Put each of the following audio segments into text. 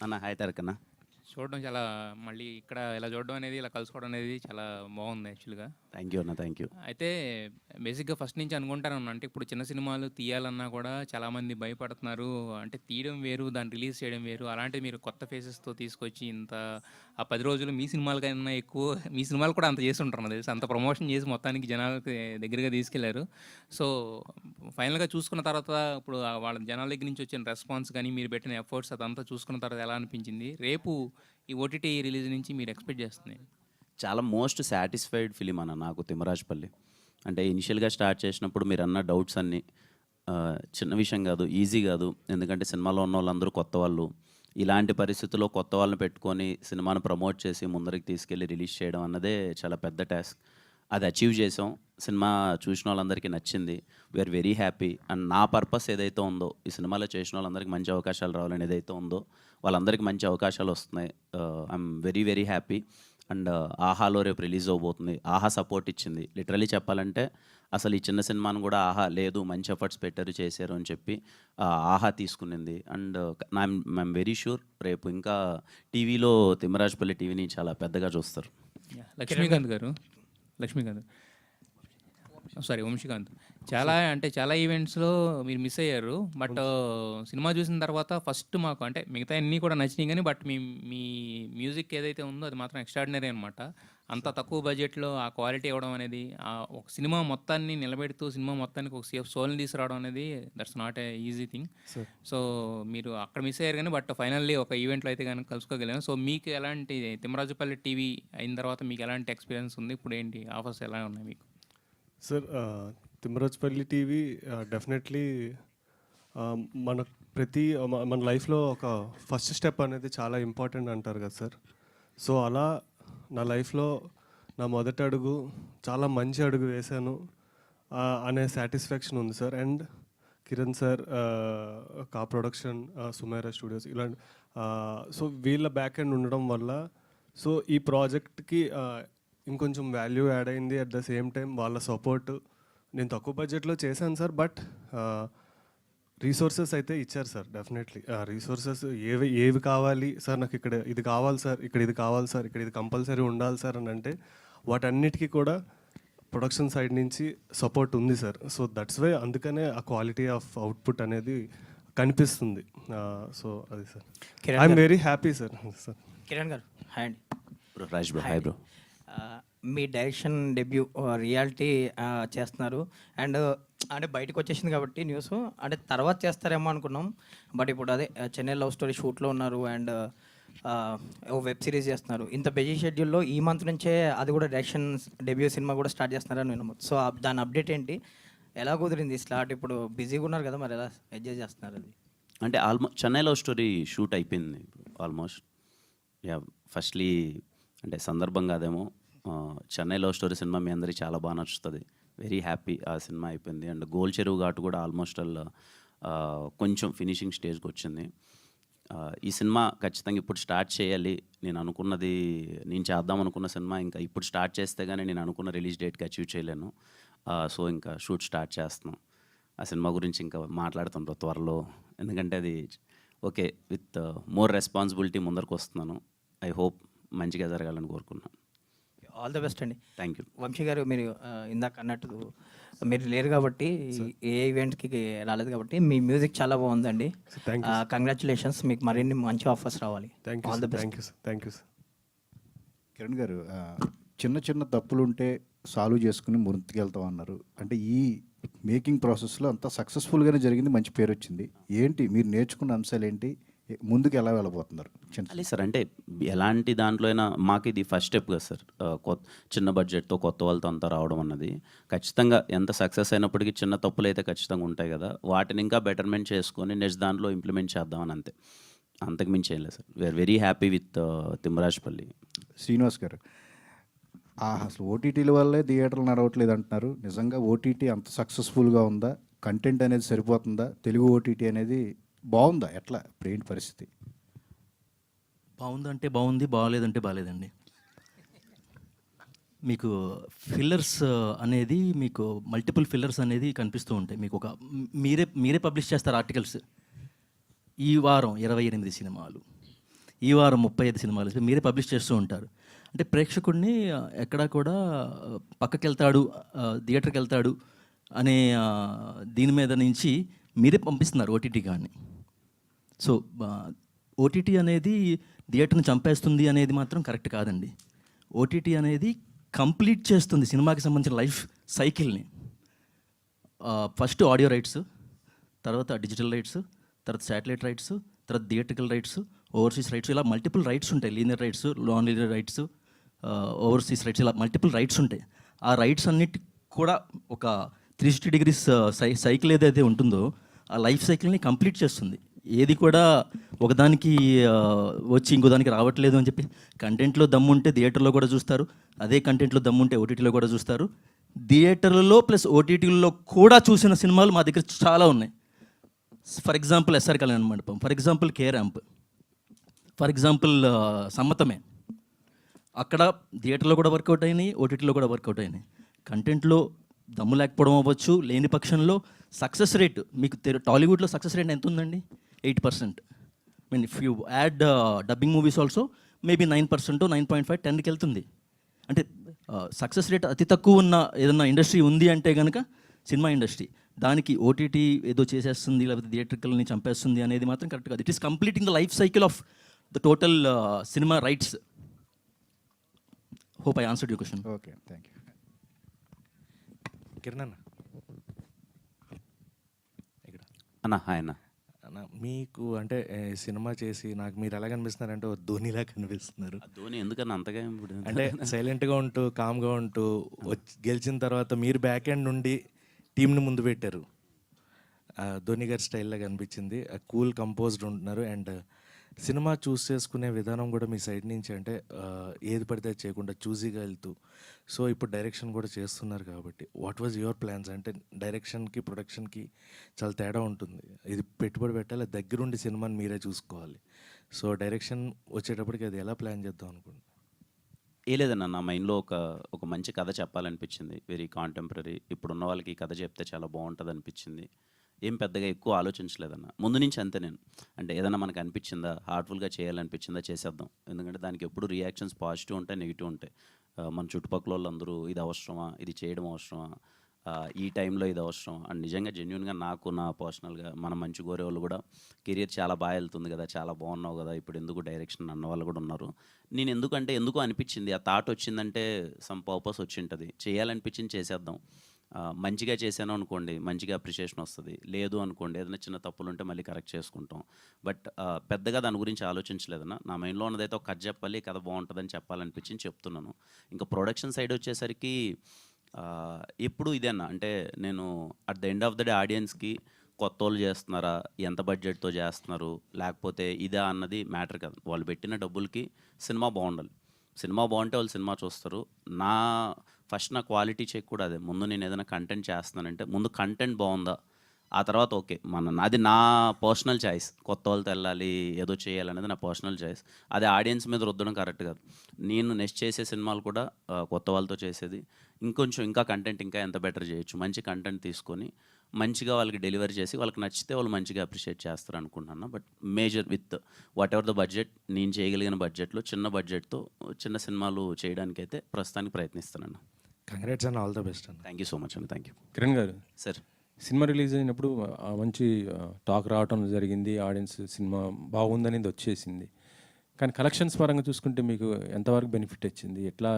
అన్న హాయ్ తారకన్న. చూడడం చాలా మళ్ళీ ఇక్కడ ఇలా చూడడం అనేది, ఇలా కలుసుకోవడం అనేది చాలా బాగుంది యాక్చువల్‌గా. థ్యాంక్ యూ అన్న. Thank you. అయితే బేసిక్‌గా ఫస్ట్ నుంచి అనుకుంటానన్నా, అంటే ఇప్పుడు చిన్న సినిమాలు తీయాలన్నా కూడా చాలామంది భయపడుతున్నారు. అంటే తీయడం వేరు, దాన్ని రిలీజ్ చేయడం వేరు. అలాంటిది మీరు కొత్త ఫేసెస్‌తో తీసుకొచ్చి ఇంత ఆ 10 రోజులు మీ సినిమాల కన్నా ఎక్కువ మీ సినిమాలు కూడా అంత చేసుంటారు నాకు తెలిసి. అంత ప్రమోషన్ చేసి మొత్తానికి జనాలకి దగ్గరగా తీసుకెళ్లారు. సో, ఫైనల్‌గా చూసుకున్న తర్వాత ఇప్పుడు వాళ్ళ జనాల దగ్గర నుంచి వచ్చిన రెస్పాన్స్ గానీ, మీరు పెట్టిన ఎఫర్ట్స్ అదంతా చూసుకున్న తర్వాత ఎలా అనిపించింది? రేపు ఈ ఓటీటీ రిలీజ్ నుంచి మీరు ఎక్స్‌పెక్ట్ చేస్తుంది? చాలా మోస్ట్ సాటిస్ఫైడ్ ఫిలిం అన్న నాకు 'తిమ్మరాజుపల్లి'. అంటే ఇనిషియల్‌గా స్టార్ట్ చేసినప్పుడు మీరన్న డౌట్స్ అన్నీ చిన్న విషయం కాదు, ఈజీ కాదు. ఎందుకంటే సినిమాలో ఉన్నోళ్ళందరూ కొత్త వాళ్ళు. ఇలాంటి పరిస్థితుల్లో కొత్త వాళ్ళని పెట్టుకొని సినిమాను ప్రమోట్ చేసి ముందరికి తీసుకెళ్ళి రిలీజ్ చేయడం అన్నదే చాలా పెద్ద టాస్క్. అది అచీవ్ చేసాం. సినిమా చూసిన వాళ్ళందరికీ నచ్చింది. We are very happy. అండ్ నా పర్పస్ ఏదైతే ఉందో, ఈ సినిమాలో చేసిన వాళ్ళందరికీ మంచి అవకాశాలు రావాలని ఏదైతే ఉందో, వాళ్ళందరికీ మంచి అవకాశాలు వస్తున్నాయి. I'm very very happy. And ఆహాలో రేపు రిలీజ్ అవబోతుంది. ఆహా సపోర్ట్ ఇచ్చింది. లిటరలీ చెప్పాలంటే అసలు ఈ చిన్న సినిమాను కూడా ఆహా లేదు మంచి ఎఫర్ట్స్ పెట్టారు చేశారు అని చెప్పి ఆహా తీసుకునింది. అండ్ ఐఎమ్ వెరీ షూర్ రేపు ఇంకా టీవీలో 'తిమ్మరాజుపల్లి' టీవీని చాలా పెద్దగా చూస్తారు. లక్ష్మీకాంత్ గారు, లక్ష్మీకాంత్ సారీ వంశీకాంత్. చాలా అంటే చాలా ఈవెంట్స్‌లో మీరు మిస్ అయ్యారు. బట్ సినిమా చూసిన తర్వాత ఫస్ట్ మాకు అంటే మిగతా అన్నీ కూడా నచ్చినాయి గానీ, బట్ మీ మీ మ్యూజిక్ ఏదైతే ఉందో అది మాత్రం ఎక్స్ట్రాడినరీ అనమాట. అంత తక్కువ బడ్జెట్‌లో ఆ క్వాలిటీ ఇవ్వడం అనేది, ఒక సినిమా మొత్తాన్ని నిలబెడుతూ సినిమా మొత్తానికి ఒక సేఫ్ సోల్‌ని తీసుకురావడం అనేది that's not a easy thing. So, మీరు అక్కడ మిస్ అయ్యారు కానీ, బట్ ఫైనల్లీ ఒక ఈవెంట్‌లో అయితే గనుక కలుసుకోగలిగాం. సో, మీకు ఎలాంటి 'తిమ్మరాజుపల్లి' టీవీ అయిన తర్వాత మీకు ఎలాంటి ఎక్స్‌పీరియన్స్ ఉంది? ఇప్పుడేంటి ఆఫర్స్ ఎలా ఉన్నాయి మీకు? సార్ తిమ్మరాజుపల్లి టీవీ డెఫినెట్లీ మన మన లైఫ్లో ఒక ఫస్ట్ స్టెప్ అనేది చాలా ఇంపార్టెంట్ అంటారు కదా సార్. సో అలా నా లైఫ్లో నా మొదటి అడుగు చాలా మంచి అడుగు వేశాను అనే సాటిస్ఫాక్షన్ ఉంది సార్. అండ్ కిరణ్ సార్, కా ప్రొడక్షన్, సుమైరా స్టూడియోస్ ఇలాంటి సో వీళ్ళ బ్యాక్ ఎండ్ ఉండడం వల్ల సో ఈ ప్రాజెక్ట్కి ఇంకొంచెం వాల్యూ యాడ్ అయింది. అట్ ద సేమ్ టైం వాళ్ళ సపోర్ట్, నేను తక్కువ బడ్జెట్లో చేశాను సార్, బట్ రీసోర్సెస్ అయితే ఇచ్చారు సార్. డెఫినెట్లీ రీసోర్సెస్ ఏవి కావాలి సార్, నాకు ఇక్కడ ఇది కావాలి సార్, ఇక్కడ ఇది కావాలి సార్, ఇక్కడ ఇది కంపల్సరీ ఉండాలి సార్ అని అంటే వాటన్నిటికీ కూడా ప్రొడక్షన్ సైడ్ నుంచి సపోర్ట్ ఉంది సార్. సో దట్స్ వై అందుకనే ఆ క్వాలిటీ ఆఫ్ అవుట్పుట్ అనేది కనిపిస్తుంది. సో అది sir, I'm very happy sir. Sir Kiran garu hi అండి. Raj bro, hi bro. మీ డైరెక్షన్ డెబ్యూ రియాలిటీ చేస్తున్నారు అండ్ అంటే బయటకు వచ్చేసింది కాబట్టి న్యూస్, అంటే తర్వాత చేస్తారేమో అనుకున్నాం. బట్ ఇప్పుడు అదే చెన్నై లవ్ స్టోరీ షూట్లో ఉన్నారు అండ్ ఓ వెబ్ సిరీస్ చేస్తున్నారు. ఇంత బిజీ షెడ్యూల్లో ఈ మంత్ నుంచే అది కూడా డైరెక్షన్ డెబ్యూ సినిమా కూడా స్టార్ట్ చేస్తున్నారని విన్నాము. సో దాని అప్డేట్ ఏంటి, ఎలా కుదిరింది స్లాట్? ఇప్పుడు బిజీగా ఉన్నారు కదా, మరి ఎలా ఎంజాయ్ చేస్తున్నారు అది? అంటే చెన్నై లవ్ స్టోరీ షూట్ అయిపోయింది ఆల్మోస్ట్. యా, ఫస్ట్లీ అంటే సందర్భంగా అదేమో చెన్నై లవ్ స్టోరీ సినిమా మీ అందరికీ చాలా బాగా నచ్చుతుంది. వెరీ హ్యాపీ ఆ సినిమా అయిపోయింది. అండ్ గోల్ చెరువు ఘాటు కూడా ఆల్మోస్ట్ కొంచెం ఫినిషింగ్ స్టేజ్కి వచ్చింది. ఈ సినిమా ఖచ్చితంగా ఇప్పుడు స్టార్ట్ చేయాలి. నేను చేద్దాం అనుకున్న సినిమా ఇంకా ఇప్పుడు స్టార్ట్ చేస్తే కానీ నేను అనుకున్న రిలీజ్ డేట్కి అచీవ్ చేయలేను. సో ఇంకా షూట్ స్టార్ట్ చేస్తున్నాం. ఆ సినిమా గురించి ఇంకా మాట్లాడుతుంటాం త్వరలో. ఎందుకంటే అది ఓకే విత్ మోర్ రెస్పాన్సిబిలిటీ ముందరకు వస్తున్నాను. ఐ హోప్ మంచిగా జరగాలని కోరుకున్నాను. ఆల్ ద బెస్ట్ అండి. Thank you. వంశీ గారు, మీరు ఇందాక అన్నట్టు మీరు లేరు కాబట్టి ఏ ఈవెంట్కి రాలేదు కాబట్టి మీ మ్యూజిక్ చాలా బాగుందండి. కంగ్రాచులేషన్స్, మీకు మరిన్ని మంచి ఆఫర్స్ రావాలి. All the best. Thank you sir. Thank you sir. Kiran గారు, చిన్న చిన్న తప్పులు ఉంటే సాల్వ్ చేసుకుని ముందుకెళ్తాం అన్నారు. అంటే ఈ మేకింగ్ ప్రాసెస్లో అంతా సక్సెస్ఫుల్గానే జరిగింది, మంచి పేరు వచ్చింది. ఏంటి మీరు నేర్చుకున్న అంశాలు ఏంటి, ముందుకు ఎలా వెళ్ళబోతున్నారు? అలే సార్, అంటే ఎలాంటి దాంట్లో అయినా మాకు ఇది ఫస్ట్ స్టెప్ కదా సార్. చిన్న బడ్జెట్తో కొత్త వాళ్ళతో అంతా రావడం అన్నది ఖచ్చితంగా ఎంత సక్సెస్ అయినప్పటికీ చిన్న తప్పులు అయితే ఖచ్చితంగా ఉంటాయి కదా. వాటిని ఇంకా బెటర్మెంట్ చేసుకొని నెక్స్ట్ దాంట్లో ఇంప్లిమెంట్ చేద్దామని అంతే, అంతకు మించి ఏం లేదు sir. We're very happy with Thimmarajupalli. Srinivas garu, అసలు ఓటీటీల వల్లే థియేటర్లు నడవట్లేదు అంటున్నారు. నిజంగా ఓటీటీ అంత సక్సెస్ఫుల్గా ఉందా? కంటెంట్ అనేది సరిపోతుందా? తెలుగు ఓటీటీ అనేది బాగుందా? ఎట్లా ఇప్పుడు ఏంటి పరిస్థితి? బాగుందంటే బాగుంది, బాగాలేదంటే బాగాలేదండి. మీకు ఫిల్లర్స్ అనేది, మీకు మల్టిపుల్ ఫిల్లర్స్ అనేది కనిపిస్తూ ఉంటాయి. మీకు ఒక మీరే పబ్లిష్ చేస్తారు ఆర్టికల్స్. ఈ వారం 28 సినిమాలు, ఈ వారం 35 సినిమాలు మీరే పబ్లిష్ చేస్తూ ఉంటారు. అంటే ప్రేక్షకుడిని ఎక్కడా కూడా పక్కకి వెళ్తాడు, థియేటర్కి వెళ్తాడు అనే దీని మీద నుంచి మీరే పంపిస్తున్నారు ఓటీటీ కానీ. సో ఓటీటీ అనేది థియేటర్ని చంపేస్తుంది అనేది మాత్రం కరెక్ట్ కాదండి. ఓటీటీ అనేది కంప్లీట్ చేస్తుంది సినిమాకి సంబంధించిన లైఫ్ సైకిల్ని. ఫస్ట్ ఆడియో రైట్స్, తర్వాత డిజిటల్ రైట్స్, తర్వాత శాటిలైట్ రైట్స్, తర్వాత థియేట్రికల్ రైట్స్, ఓవర్సీస్ రైట్స్, ఇలా మల్టిపుల్ రైట్స్ ఉంటాయి. Linear rights, non linear rights, overseas rights, ఇలా మల్టిపుల్ రైట్స్ ఉంటాయి. ఆ రైట్స్ అన్నిటి కూడా ఒక 360 degrees సైకిల్ ఏదైతే ఉంటుందో ఆ లైఫ్ సైకిల్ని కంప్లీట్ చేస్తుంది. ఏది కూడా ఒకదానికి వచ్చి ఇంకో దానికి రావట్లేదు అని చెప్పి, కంటెంట్లో దమ్ము ఉంటే థియేటర్లో కూడా చూస్తారు, అదే కంటెంట్లో దమ్ము ఉంటే ఓటీటీలో కూడా చూస్తారు. థియేటర్లలో ప్లస్ ఓటీటీలలో కూడా చూసిన సినిమాలు మా దగ్గర చాలా ఉన్నాయి. For example SR Kalyana Mandapam, for example K ramp, for example Sammathame. అక్కడ థియేటర్లో కూడా వర్కౌట్ అయినాయి, ఓటీటీలో కూడా వర్కౌట్ అయినాయి. కంటెంట్లో దమ్ము లేకపోవడం అవ్వచ్చు, లేని పక్షంలో సక్సెస్ రేట్ మీకు టాలీవుడ్లో సక్సెస్ రేట్ ఎంత ఉందండి? 8%. Mean if you add dubbing movies also maybe 9%, 9.5, 10కి వెళ్తుంది. అంటే సక్సెస్ రేట్ అతి తక్కువ ఉన్న ఏదన్నా ఇండస్ట్రీ ఉంది అంటే కనుక సినిమా ఇండస్ట్రీ. దానికి ఓటీటీ ఏదో చేసేస్తుంది లేకపోతే థియేట్రికల్ని చంపేస్తుంది అనేది మాత్రం కరెక్ట్ కాదు. It is completing the life cycle of the total cinema rights. Hope I answered your question. Okay, thank you. Kiran అన్న, ఇక్కడ అన్న హాయ్ అన్న. అన్న మీకు అంటే సినిమా చేసి నాకు మీరు ఎలా కనిపిస్తున్నారంటే ఓ ధోనిలా కనిపిస్తున్నారు. ఆ ధోని ఎందుకన్నా అంతగా ఇప్పుడు అంటే సైలెంట్గా ఉంటూ కామ్గా ఉంటూ గెలిచిన తర్వాత మీరు బ్యాక్ ఎండ్ నుండి టీంని ముందు పెట్టారు. ధోని గారి స్టైల్లో కనిపించింది. కూల్ కంపోజ్డ్ ఉంటున్నారు. అండ్ సినిమా చూస్ చేసుకునే విధానం కూడా మీ సైడ్ నుంచి అంటే ఏది పడితే అది చేయకుండా చూజీగా వెళ్తూ, సో ఇప్పుడు డైరెక్షన్ కూడా చేస్తున్నారు కాబట్టి వాట్ వాజ్ యువర్ ప్లాన్స్? అంటే డైరెక్షన్కి ప్రొడక్షన్కి చాలా తేడా ఉంటుంది. ఇది పెట్టుబడి పెట్టాలి, దగ్గరుండి సినిమాని మీరే చూసుకోవాలి. సో డైరెక్షన్ వచ్చేటప్పటికి అది ఎలా ప్లాన్ చేద్దాం అనుకుంటున్నాను? ఏ లేదన్న, నా మైండ్లో ఒక మంచి కథ చెప్పాలనిపించింది. Very contemporary. ఇప్పుడున్న వాళ్ళకి ఈ కథ చెప్తే చాలా బాగుంటుంది అనిపించింది. ఏం పెద్దగా ఎక్కువ ఆలోచించలేదన్న. ముందు నుంచి అంతే నేను. అంటే ఏదైనా మనకు అనిపించిందా, హార్ట్ఫుల్గా చేయాలనిపించిందా చేసేద్దాం. ఎందుకంటే దానికి ఎప్పుడు రియాక్షన్స్ పాజిటివ్ ఉంటాయి, నెగిటివ్ ఉంటాయి. మన చుట్టుపక్కల వాళ్ళందరూ ఇది అవసరమా, ఇది చేయడం అవసరమా, ఈ టైంలో ఇది అవసరం అండ్ నిజంగా జెన్యున్గా నాకు నా పర్సనల్గా మన మంచి కోరే వాళ్ళు కూడా కెరియర్ చాలా బాగా వెళ్తుంది కదా, చాలా బాగున్నావు కదా, ఇప్పుడు ఎందుకు డైరెక్షన్ అన్న వాళ్ళు కూడా ఉన్నారు. నేను ఎందుకు అనిపించింది, ఆ థాట్ వచ్చిందంటే సమ్ పర్పస్ వచ్చి ఉంటుంది. చేయాలనిపించింది చేసేద్దాం. మంచిగా చేశాను అనుకోండి మంచిగా అప్రిషియేషన్ వస్తుంది, లేదు అనుకోండి ఏదైనా చిన్న తప్పులు ఉంటే మళ్ళీ కరెక్ట్ చేసుకుంటాం. బట్ పెద్దగా దాని గురించి ఆలోచించలేదన్న. నా మైండ్లో ఉన్నదైతే ఒక కథ చెప్పాలి, కథ బాగుంటుందని చెప్పాలనిపించింది చెప్తున్నాను. ఇంకా ప్రొడక్షన్ సైడ్ వచ్చేసరికి ఎప్పుడు ఇదేనా అంటే నేను at the end of the day ఆడియన్స్కి కొత్త వాళ్ళు చేస్తున్నారా, ఎంత బడ్జెట్తో చేస్తున్నారు, లేకపోతే ఇదా అన్నది మ్యాటర్ కాదు. వాళ్ళు పెట్టిన డబ్బులకి సినిమా బాగుండాలి. సినిమా బాగుంటే వాళ్ళు సినిమా చూస్తారు. నా క్వాలిటీ చెక్ కూడా అదే. ముందు నేను ఏదైనా కంటెంట్ చేస్తున్నానంటే ముందు కంటెంట్ బాగుందా, ఆ తర్వాత ఓకే అది నా పర్సనల్ చాయిస్. కొత్త వాళ్ళతో వెళ్ళాలి ఏదో చేయాలనేది నా పర్సనల్ చాయిస్. అది ఆడియన్స్ మీద రుద్దడం కరెక్ట్ కాదు. నేను నెక్స్ట్ చేసే సినిమాలు కూడా కొత్త వాళ్ళతో చేసేది. ఇంకా కంటెంట్ ఇంకా ఎంత బెటర్ చేయొచ్చు, మంచి కంటెంట్ తీసుకొని మంచిగా వాళ్ళకి డెలివరీ చేసి వాళ్ళకి నచ్చితే వాళ్ళు మంచిగా అప్రిషియేట్ చేస్తారు అనుకుంటున్నాను. But major with what ever the budget, నేను చేయగలిగిన బడ్జెట్లో చిన్న బడ్జెట్తో చిన్న సినిమాలు చేయడానికైతే ప్రస్తుతానికి ప్రయత్నిస్తున్నాను. Congrats and all the best అన్న. థ్యాంక్ యూ సో మచ్ అండి. Thank you. Kiran garu, sir cinema release అయినప్పుడు మంచి టాక్ రావటం జరిగింది, ఆడియన్స్ సినిమా బాగుందనేది వచ్చేసింది. కానీ కలెక్షన్స్ పరంగా చూసుకుంటే మీకు ఎంతవరకు బెనిఫిట్ వచ్చింది, ఎట్లా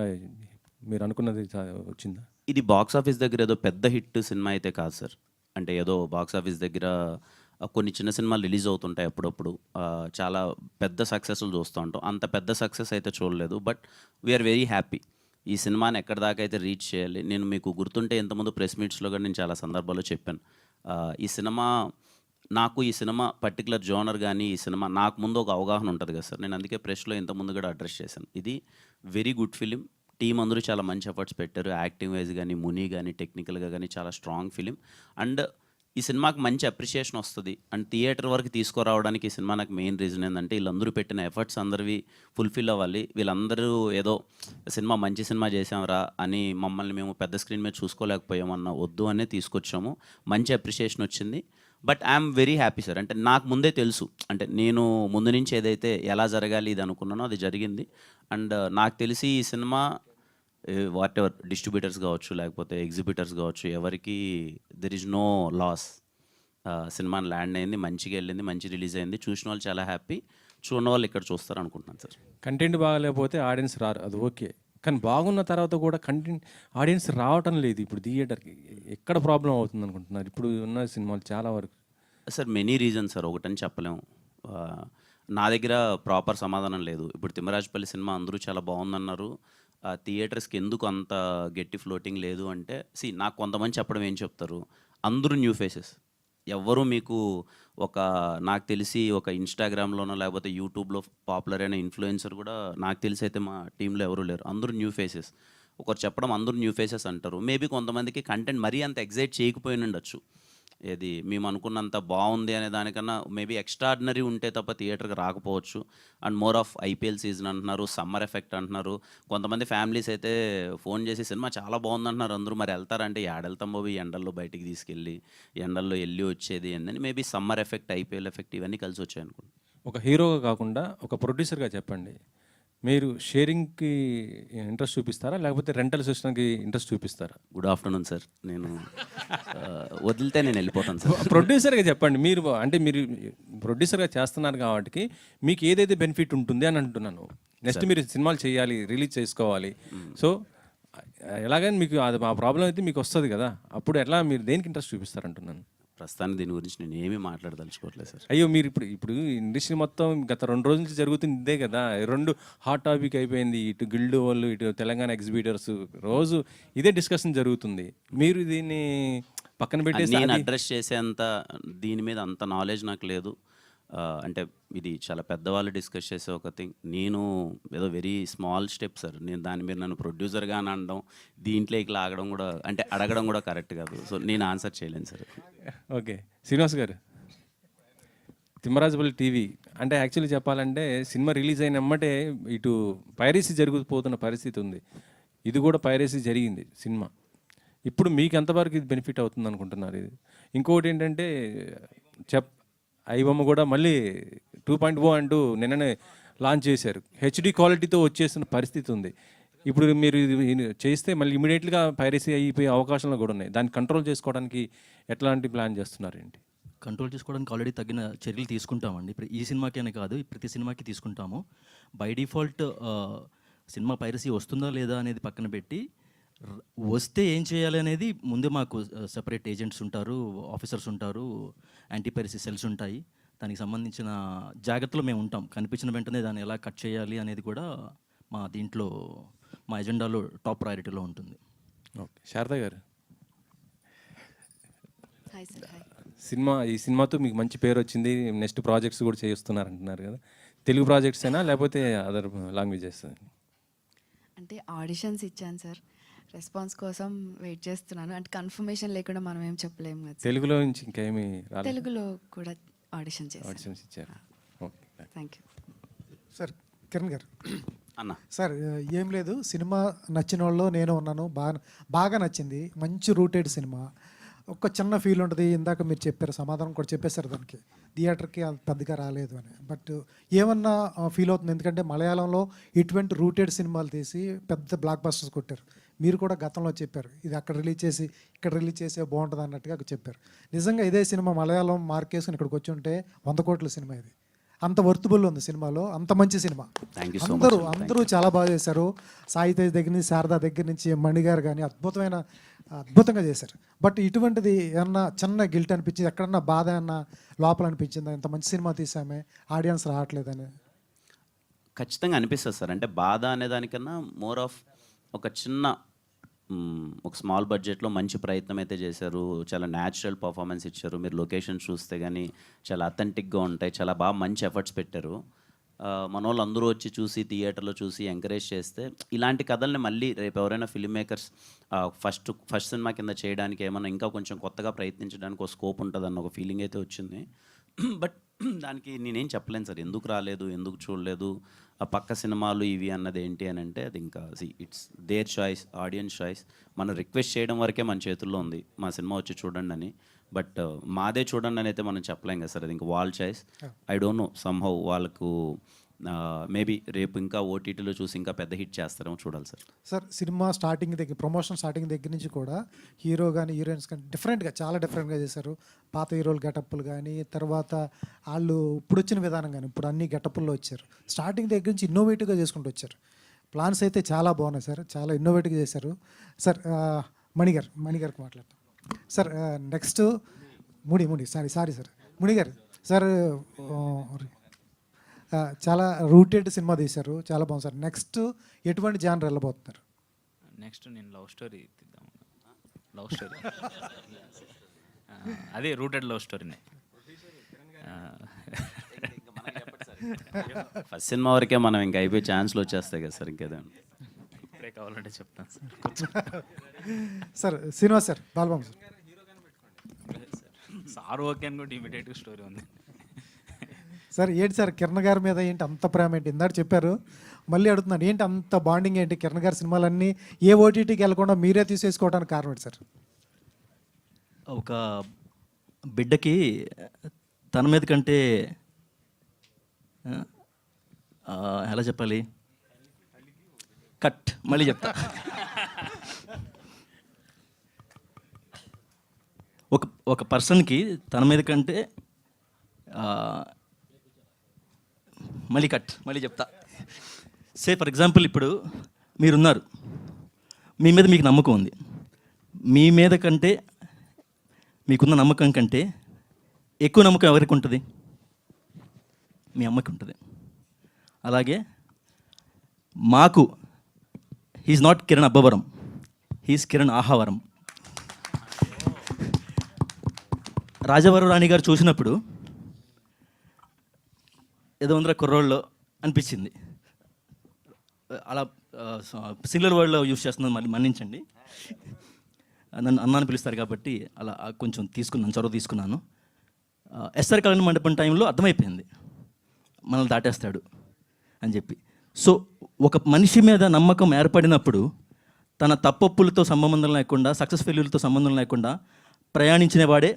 మీరు అనుకున్నది వచ్చిందా? ఇది బాక్స్ ఆఫీస్ దగ్గర ఏదో పెద్ద హిట్ సినిమా అయితే కాదు సార్. అంటే ఏదో బాక్స్ ఆఫీస్ దగ్గర కొన్ని చిన్న సినిమాలు రిలీజ్ అవుతుంటాయి అప్పుడప్పుడు, చాలా పెద్ద సక్సెస్లు చూస్తూ ఉంటాం. అంత పెద్ద సక్సెస్ అయితే చూడలేదు. But we are very happy. ఈ సినిమాని ఎక్కడి దాకా అయితే రీచ్ చేయాలి. నేను మీకు గుర్తుంటే ఇంతకుముందు ప్రెస్ మీట్స్లో కూడా నేను చాలా సందర్భాల్లో చెప్పాను, ఈ సినిమా పర్టికులర్ జోనర్ కానీ ఈ సినిమా నాకు ముందు ఒక అవగాహన ఉంటుంది కదా సార్. నేను అందుకే ప్రెస్లో ఇంతకుముందు కూడా అడ్రస్ చేశాను. ఇది వెరీ గుడ్ ఫిలిం. టీం అందరూ చాలా మంచి ఎఫర్ట్స్ పెట్టారు. యాక్టింగ్ వైజ్ కానీ, ముని కానీ, టెక్నికల్గా కానీ చాలా స్ట్రాంగ్ ఫిలిం. అండ్ ఈ సినిమాకి మంచి అప్రిషియేషన్ వస్తుంది. అండ్ థియేటర్ వరకు తీసుకురావడానికి ఈ సినిమా నాకు మెయిన్ రీజన్ ఏంటంటే వీళ్ళందరూ పెట్టిన ఎఫర్ట్స్ అందరివి ఫుల్ఫిల్ అవ్వాలి. వీళ్ళందరూ ఏదో సినిమా మంచి సినిమా చేసాంరా అని మమ్మల్ని మేము పెద్ద స్క్రీన్ మీద చూసుకోలేకపోయామన్న వద్దు అనే తీసుకొచ్చాము. మంచి అప్రిషియేషన్ వచ్చింది. But I'm very happy sir. అంటే నాకు ముందే తెలుసు, అంటే నేను ముందు నుంచి ఏదైతే ఎలా జరగాలి ఇది అనుకున్నానో అది జరిగింది. అండ్ నాకు తెలిసి ఈ సినిమా వాట్ ఎవర్ డిస్ట్రిబ్యూటర్స్ కావచ్చు, లేకపోతే ఎగ్జిబిటర్స్ కావచ్చు, ఎవరికి దెర్ ఈజ్ నో లాస్. సినిమాని ల్యాండ్ అయింది, మంచిగా వెళ్ళింది, మంచి రిలీజ్ అయింది, చూసిన వాళ్ళు చాలా హ్యాపీ, చూడని వాళ్ళు ఇక్కడ చూస్తారు అనుకుంటున్నాను సార్. కంటెంట్ బాగాలేకపోతే ఆడియన్స్ రారు, అది ఓకే. కానీ బాగున్న తర్వాత కూడా కంటెంట్ ఆడియన్స్ రావటం లేదు. ఇప్పుడు థియేటర్కి ఎక్కడ ప్రాబ్లం అవుతుంది అనుకుంటున్నారు ఇప్పుడు ఉన్న సినిమాలు చాలా వరకు? సార్ మెనీ రీజన్స్ సార్, ఒకటని చెప్పలేము. నా దగ్గర ప్రాపర్ సమాధానం లేదు. ఇప్పుడు తిమ్మరాజుపల్లి సినిమా అందరూ చాలా బాగుందన్నారు, థియేటర్స్కి ఎందుకు అంత గట్టి ఫ్లోటింగ్ లేదు అంటే, నాకు కొంతమంది చెప్పడం ఏం చెప్తారు, అందరూ న్యూ ఫేసెస్. ఎవ్వరూ మీకు నాకు తెలిసి ఒక ఇన్స్టాగ్రామ్లోనో లేకపోతే యూట్యూబ్లో పాపులర్ అయిన ఇన్ఫ్లుయెన్సర్ కూడా నాకు తెలిసి అయితే మా టీంలో ఎవరు లేరు, అందరూ న్యూ ఫేసెస్. ఒకరు చెప్పడం అందరూ న్యూ ఫేసెస్ అంటారు. మేబీ కొంతమందికి కంటెంట్ మరీ అంత ఎగ్జైట్ చేయకపోయి ఉండొచ్చు, ఏది మేము అనుకున్నంత బాగుంది అనే దానికన్నా మేబీ ఎక్స్ట్రాడినరీ ఉంటే తప్ప థియేటర్కి రాకపోవచ్చు. And more of IPL season అంటున్నారు, సమ్మర్ ఎఫెక్ట్ అంటున్నారు. కొంతమంది ఫ్యామిలీస్ అయితే ఫోన్ చేసి సినిమా చాలా బాగుంది అంటున్నారు, అందరూ మరి వెళ్తారంటే ఏడెళ్తాం బాబు, ఎండల్లో బయటికి తీసుకెళ్ళి ఎండల్లో వెళ్ళి వచ్చేది అని. Maybe summer effect, IPL effect ఇవన్నీ కలిసి వచ్చాయి అనుకుంటున్నాను. ఒక హీరోగా కాకుండా ఒక ప్రొడ్యూసర్గా చెప్పండి, మీరు షేరింగ్కి ఇంట్రెస్ట్ చూపిస్తారా లేకపోతే రెంటల్ సిస్టమ్కి ఇంట్రెస్ట్ చూపిస్తారా? Good afternoon sir. నేను వదిలితే నేను వెళ్ళిపోతాను సార్. ప్రొడ్యూసర్గా చెప్పండి. మీరు అంటే మీరు ప్రొడ్యూసర్గా చేస్తున్నారు కాబట్టి మీకు ఏదైతే బెనిఫిట్ ఉంటుంది అని అంటున్నాను. నెక్స్ట్ మీరు సినిమాలు చేయాలి, రిలీజ్ చేసుకోవాలి. సో ఎలాగని మీకు అది మా ప్రాబ్లం అయితే మీకు వస్తుంది కదా, అప్పుడు ఎట్లా మీరు దేనికి ఇంట్రెస్ట్ చూపిస్తారంటున్నాను. ప్రస్తుతానికి దీని గురించి నేను ఏమీ మాట్లాడదలుచుకోవట్లేదు సార్. అయ్యో మీరు ఇప్పుడు ఇండస్ట్రీ మొత్తం గత 2 రోజుల నుంచి జరుగుతుంది ఇదే కదా, 2 హాట్ టాపిక్ అయిపోయింది. ఇటు గిల్డ్ వాళ్ళు, ఇటు తెలంగాణ ఎగ్జిబిటర్స్, రోజు ఇదే డిస్కషన్ జరుగుతుంది. మీరు దీన్ని పక్కన పెట్టేసి నేను అడ్రస్ చేసేంత దీని మీద అంత నాలెడ్జ్ నాకు లేదు. అంటే ఇది చాలా పెద్దవాళ్ళు డిస్కస్ చేసే ఒక థింగ్. నేను ఏదో వెరీ స్మాల్ స్టెప్ సార్. నేను దాని మీద నన్ను ప్రొడ్యూసర్గా అని అనడం, దీంట్లో ఇట్లా ఆగడం కూడా, అంటే అడగడం కూడా కరెక్ట్ కాదు. సో నేను ఆన్సర్ చేయలేను సార్. ఓకే, శ్రీనివాస్ గారు, తిమ్మరాజుపల్లి టీవీ అంటే యాక్చువల్లీ చెప్పాలంటే సినిమా రిలీజ్ అయిన వెంబటే ఇటు పైరసీ జరిగిపోతున్న పరిస్థితి ఉంది. ఇది కూడా పైరసీ జరిగింది సినిమా. ఇప్పుడు మీకు ఎంతవరకు ఇది బెనిఫిట్ అవుతుంది అనుకుంటున్నారు? ఇది ఇంకొకటి ఏంటంటే ఐబొమ్మ కూడా మళ్ళీ 2.0 అంటూ నిన్ననే లాంచ్ చేశారు. హెచ్డి క్వాలిటీతో వచ్చేసిన పరిస్థితి ఉంది. ఇప్పుడు మీరు ఇది చేస్తే మళ్ళీ ఇమీడియట్గా పైరసీ అయిపోయే అవకాశాలు కూడా ఉన్నాయి. దాన్ని కంట్రోల్ చేసుకోవడానికి ఎట్లాంటి ప్లాన్ చేస్తున్నారు ఏంటి? కంట్రోల్ చేసుకోవడానికి ఆల్రెడీ తగిన చర్యలు తీసుకుంటామండి. ఇప్పుడు ఈ సినిమాకేనే కాదు, ప్రతి సినిమాకి తీసుకుంటాము. బై డిఫాల్ట్ సినిమా పైరసీ వస్తుందా లేదా అనేది పక్కన పెట్టి, వస్తే ఏం చేయాలి అనేది ముందే మాకు సెపరేట్ ఏజెంట్స్ ఉంటారు, ఆఫీసర్స్ ఉంటారు, యాంటీ పైరసీ సెల్స్ ఉంటాయి. దానికి సంబంధించిన జాగ్రత్తలు మేము ఉంటాం. కనిపించిన వెంటనే దాన్ని ఎలా కట్ చేయాలి అనేది కూడా మా దీంట్లో, మా ఎజెండాలో టాప్ ప్రయారిటీలో ఉంటుంది. ఓకే, శారదా గారు, ఈ హాయ్ సినిమాతో మీకు మంచి పేరు వచ్చింది, నెక్స్ట్ ప్రాజెక్ట్స్ కూడా చేస్తున్నారు అంటున్నారు కదా. తెలుగు ప్రాజెక్ట్స్ అయినా లేకపోతే అదర్ లాంగ్వేజెస్? అంటే ఆడిషన్స్ ఇచ్చాను సార్, రెస్పాన్స్ కోసం వెయిట్ చేస్తున్నాను. అంటే కన్ఫర్మేషన్ లేకుండా మనం ఏం చెప్పలేము కదా సార్. తెలుగులో నుంచి ఇంకేమీ రాలేదు? తెలుగులో కూడా ఆడిషన్ చేశాను. ఆడిషన్స్ ఇచ్చారు. Okay, thank you sir. Kiran గారు అన్న సార్, ఏం లేదు, సినిమా నచ్చిన వాళ్ళు నేను ఉన్నాను. బాగా నచ్చింది, మంచి రూటెడ్ సినిమా. ఒక చిన్న ఫీల్ ఉంటుంది, ఇందాక మీరు చెప్పారు, సమాధానం కూడా చెప్పేశారు దానికి, థియేటర్కి అంత పెద్దగా రాలేదు అని. బట్ ఏమన్నా ఫీల్ అవుతుంది, ఎందుకంటే మలయాళంలో ఇటువంటి రూటెడ్ సినిమాలు తీసి పెద్ద బ్లాక్ బస్టర్స్ కొట్టారు. మీరు కూడా గతంలో చెప్పారు, ఇది అక్కడ రిలీజ్ చేసి ఇక్కడ రిలీజ్ చేసే బాగుంటుంది అన్నట్టుగా చెప్పారు. నిజంగా ఇదే సినిమా మలయాళం మార్కేసుకుని ఇక్కడికి వచ్చి ఉంటే 100 కోట్ల సినిమా ఇది. అంత వర్తుబుల్ ఉంది సినిమాలో, అంత మంచి సినిమా. అందరూ చాలా బాగా చేశారు. సాయి తేజ్ దగ్గర నుంచి, శారదా దగ్గర నుంచి, మణి గారు కానీ అద్భుతంగా చేశారు. బట్ ఇటువంటిది ఏమన్నా చిన్న గిల్ట్ అనిపించింది, ఎక్కడన్నా బాధ అన్న లోపల అనిపించిందా? ఇంత మంచి సినిమా తీసామే, ఆడియన్స్ రావట్లేదని? ఖచ్చితంగా అనిపిస్తుంది సార్. అంటే బాధ అనే దానికన్నా మోర్ ఆఫ్ ఒక చిన్న ఒక స్మాల్ బడ్జెట్లో మంచి ప్రయత్నం అయితే చేశారు. చాలా న్యాచురల్ పర్ఫార్మెన్స్ ఇచ్చారు. మీరు లొకేషన్ చూస్తే కానీ చాలా అథెంటిక్గా ఉంటాయి, చాలా బాగా మంచి ఎఫర్ట్స్ పెట్టారు. మన వాళ్ళు అందరూ వచ్చి చూసి థియేటర్లో చూసి ఎంకరేజ్ చేస్తే ఇలాంటి కథల్ని మళ్ళీ రేపు ఎవరైనా ఫిల్మ్ మేకర్స్ ఫస్ట్ సినిమా కింద చేయడానికి ఏమన్నా ఇంకా కొంచెం కొత్తగా ప్రయత్నించడానికి ఒక స్కోప్ ఉంటుందన్న ఒక ఫీలింగ్ అయితే వచ్చింది. బట్ దానికి నేనేం చెప్పలేను సార్, ఎందుకు రాలేదు, ఎందుకు చూడలేదు, ఆ పక్క సినిమాలు ఇవి అన్నది ఏంటి అని అంటే అది ఇంకా it's their choice, audience choice. మనం రిక్వెస్ట్ చేయడం వరకే మన చేతుల్లో ఉంది, మా సినిమా వచ్చి చూడండి అని. బట్ మాదే చూడండి అని అయితే మనం చెప్పలేం కదా సార్, అది ఇంకా వాళ్ళ choice. I don't know, somehow వాళ్ళకు మేబీ రేపు ఇంకా ఓటీటీలో చూసి ఇంకా పెద్ద హిట్ చేస్తారేమో, చూడాలి సార్. సార్ సినిమా స్టార్టింగ్ దగ్గర, ప్రమోషన్ స్టార్టింగ్ దగ్గర నుంచి కూడా హీరో కానీ హీరోయిన్స్ కానీ డిఫరెంట్గా, చాలా డిఫరెంట్గా చేశారు. పాత హీరోలు గెటప్పులు కానీ, తర్వాత వాళ్ళు ఇప్పుడు వచ్చిన విధానం కానీ, ఇప్పుడు అన్ని గెటప్పుల్లో వచ్చారు. స్టార్టింగ్ దగ్గర నుంచి ఇన్నోవేటివ్గా చేసుకుంటూ వచ్చారు. ప్లాన్స్ అయితే చాలా బాగున్నాయి సార్, చాలా ఇన్నోవేటివ్గా చేశారు. సార్ మణిగారికి మాట్లాడతాం సార్. నెక్స్ట్ ముడి సారీ సార్ మునిగారు సార్, చాలా రూటెడ్ సినిమా తీశారు, చాలా బాగుంది సార్. నెక్స్ట్ ఎటువంటి జానర్ వెళ్ళబోతున్నారు? నెక్స్ట్ నేను లవ్ స్టోరీ తీద్దాం. లవ్ స్టోరీ అదే రూటెడ్ లవ్ స్టోరీనే. ఫస్ట్ సినిమా వరకే మనం ఇంకా అయిపోయి ఛాన్స్లు వచ్చేస్తాయి కదా సార్, ఇంకేదండి. ఇప్పుడే కావాలంటే చెప్తాను sir. Sir Srinivas sir, Balababu sir. Sir okay అనుకుంటే ఇమీడియట్గా స్టోరీ ఉంది. సార్ ఏంటి సార్ కిరణ్ గారి మీద ఏంటి అంత ప్రేమ ఏంటి? ఇందాక చెప్పారు, మళ్ళీ అడుగుతున్నాను, ఏంటి అంత బాండింగ్ ఏంటి? కిరణ్ గారి సినిమాలన్నీ ఏ ఓటీటీకి వెళ్ళకుండా మీరే తీసేసుకోవడానికి కారణం ఏంటి సార్? ఒక బిడ్డకి తన మీద కంటే ఎలా చెప్పాలి, కట్ మళ్ళీ చెప్తా. ఒక పర్సన్కి తన మీద కంటే మళ్ళీ చెప్తా. సే ఫర్ ఎగ్జాంపుల్, ఇప్పుడు మీరున్నారు, మీ మీద మీకు నమ్మకం ఉంది. మీ మీద కంటే, మీకున్న నమ్మకం కంటే ఎక్కువ నమ్మకం ఎవరికి ఉంటుంది? మీ అమ్మకి ఉంటుంది. అలాగే మాకు he's not Kiran Abbavaram, he's Kiran Aahavaram. Rajavaram Rani garu చూసినప్పుడు ఏదో ఉందిరా కుర్రోళ్ళు అనిపించింది. అలా సింగులర్ వర్డ్లో యూస్ చేస్తున్నాను, మళ్ళీ మన్నించండి. నన్ను అన్నాన్ని పిలుస్తారు కాబట్టి అలా కొంచెం చొరవ తీసుకున్నాను. ఎస్ఆర్ కళ్యాణ మండపం టైంలో అర్థమైపోయింది మనల్ని దాటేస్తాడు అని చెప్పి. సో ఒక మనిషి మీద నమ్మకం ఏర్పడినప్పుడు తన తప్పొప్పులతో సంబంధం లేకుండా, సక్సెస్ ఫెయిల్యూర్లతో సంబంధం లేకుండా ప్రయాణించిన వాడే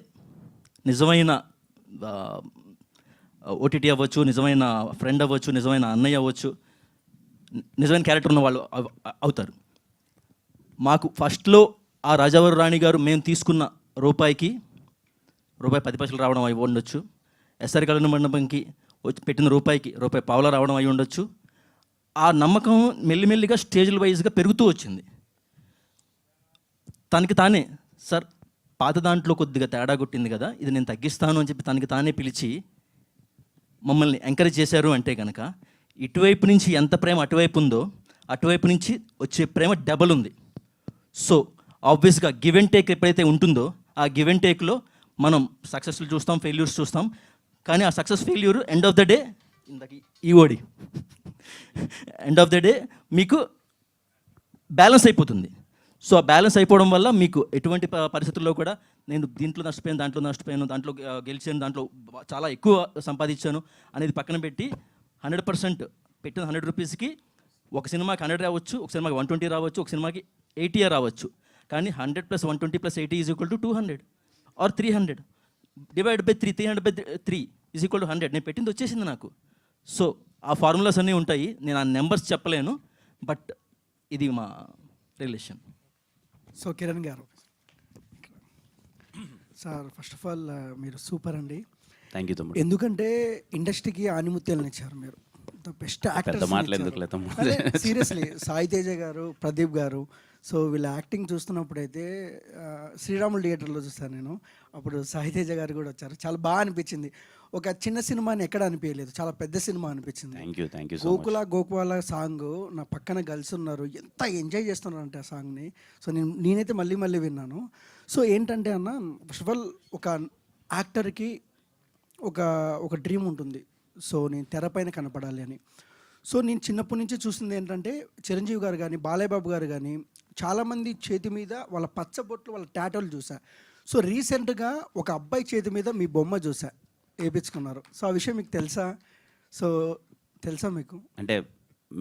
నిజమైన ఓటీటీ అవ్వచ్చు, నిజమైన ఫ్రెండ్ అవ్వచ్చు, నిజమైన అన్నయ్య అవ్వచ్చు, నిజమైన క్యారెక్టర్ ఉన్న వాళ్ళు అవుతారు. మాకు ఫస్ట్లో ఆ రాజావారు రాణి గారు మేము తీసుకున్న రూపాయికి రూపాయి 10 పైసలు రావడం అయి ఉండొచ్చు. ఎస్ఆర్ కళ్యాణ మండపంకి పెట్టిన రూపాయికి రూపాయి పావలా రావడం అయి ఉండొచ్చు. ఆ నమ్మకం మెల్లిమెల్లిగా స్టేజ్ల వైజ్గా పెరుగుతూ వచ్చింది. తనకి తానే, సార్ పాత దాంట్లో కొద్దిగా తేడా కొట్టింది కదా, ఇది నేను తగ్గిస్తాను అని చెప్పి తనకి తానే పిలిచి మమ్మల్ని ఎంకరేజ్ చేశారు. అంటే కనుక ఇటువైపు నుంచి ఎంత ప్రేమ అటువైపు ఉందో, అటువైపు నుంచి వచ్చే ప్రేమ డబల్ ఉంది. సో ఆబ్వియస్గా గివ్ అండ్ టేక్ ఎప్పుడైతే ఉంటుందో, ఆ గివ్ అండ్ టేక్లో మనం సక్సెస్లు చూస్తాం, ఫెయిల్యూర్స్ చూస్తాం. కానీ ఆ success failure end of the day, EOD end of the day మీకు బ్యాలెన్స్ అయిపోతుంది. సో ఆ బ్యాలెన్స్ అయిపోవడం వల్ల మీకు ఎటువంటి పరిస్థితుల్లో కూడా నేను దీంట్లో నష్టపోయాను, దాంట్లో గెలిచాను, దాంట్లో చాలా ఎక్కువ సంపాదించాను అనేది పక్కన పెట్టి 100% పెట్టిన 100 రూపీస్కి ఒక సినిమాకి 100 రావచ్చు, ఒక సినిమాకి 120 రావచ్చు, ఒక సినిమాకి 80 రావచ్చు. కానీ 100 + 120 + 80 = 200 ఆర్ 300 డివైడ్ బై 3, 300/3 = 100. నేను పెట్టింది వచ్చేసింది నాకు. సో ఆ ఫార్ములాస్ అన్నీ ఉంటాయి. నేను ఆ నెంబర్స్ చెప్పలేను, బట్ ఇది మా relation. So Kiran garu sir, first of all మీరు సూపర్ అండి. థ్యాంక్ యూ తమ్ముడు. ఎందుకంటే ఇండస్ట్రీకి ఆనిముత్యాలను ఇచ్చారు మీరు, ద బెస్ట్ పెద్ద మాటలు ఎందుకులే తమ్ముడు. సీరియస్లీ. సాయి తేజ గారు, ప్రదీప్ గారు, సో వీళ్ళ యాక్టింగ్ చూస్తున్నప్పుడైతే శ్రీరాములు థియేటర్లో చూస్తాను నేను, అప్పుడు సాయి తేజ గారు కూడా వచ్చారు. చాలా బాగా అనిపించింది. ఒక చిన్న సినిమాని ఎక్కడ అనిపించలేదు, చాలా పెద్ద సినిమా అనిపించింది. Thank you. గోకుల సాంగ్, నా పక్కన గర్ల్స్ ఉన్నారు, ఎంత ఎంజాయ్ చేస్తున్నారు అంటే ఆ సాంగ్ని. సో నేనైతే మళ్ళీ విన్నాను. సో ఏంటంటే అన్న, ఫస్ట్ ఆఫ్ ఆల్ ఒక యాక్టర్కి ఒక డ్రీమ్ ఉంటుంది. సో నేను తెరపైన కనపడాలి అని. సో నేను చిన్నప్పటి నుంచి చూసింది ఏంటంటే, చిరంజీవి గారు కానీ, బాలయ్య బాబు గారు కానీ, చాలామంది చేతి మీద వాళ్ళ పచ్చబొట్లు, వాళ్ళ టాటోలు చూసా. సో రీసెంట్గా ఒక అబ్బాయి చేతి మీద మీ బొమ్మ చూసా, వేయించుకున్నారు. సో ఆ విషయం మీకు తెలుసా? సో తెలుసా మీకు? అంటే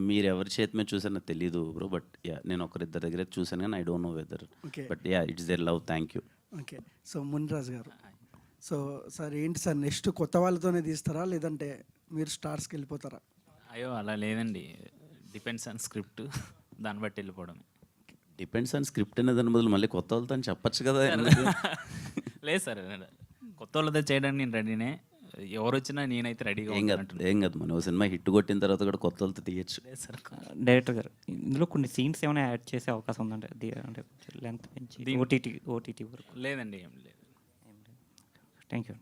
మీరు ఎవరి చేతి మీద చూసారో తెలియదు బ్రో, బట్ యా నేను ఒకరిద్దరి దగ్గర చూసాను కానీ I don't know whether, but yeah it's there love. Thank you. Okay. So Muniraj గారు, సో సార్ ఏంటి సార్ నెక్స్ట్ కొత్త వాళ్ళతోనే తీస్తారా లేదంటే మీరు స్టార్స్కి వెళ్ళిపోతారా? అయ్యో అలా లేదండి, డిపెండ్స్ ఆన్ స్క్రిప్ట్, దాన్ని బట్టి వెళ్ళిపోవడం. డిపెండ్స్ ఆన్ స్క్రిప్ట్ అనే దాని బదులు మళ్ళీ కొత్త వాళ్ళతో అని చెప్పచ్చు కదా. లేదు సార్, కొత్త వాళ్ళతో చేయడానికి నేను రెడీనే, ఎవరు వచ్చినా నేనైతే రెడీగా ఏం కాదు మనం సినిమా హిట్ కొట్టిన తర్వాత కూడా కొత్త వాళ్ళతో తీయచ్చు. సార్. డైరెక్టర్ గారు, ఇందులో కొన్ని సీన్స్ ఏమైనా యాడ్ చేసే అవకాశం ఉందంటే అంటే లెంత్ పెంచి ఓటీటీ వరకు? లేదండి, ఏం లేదు. Thank you.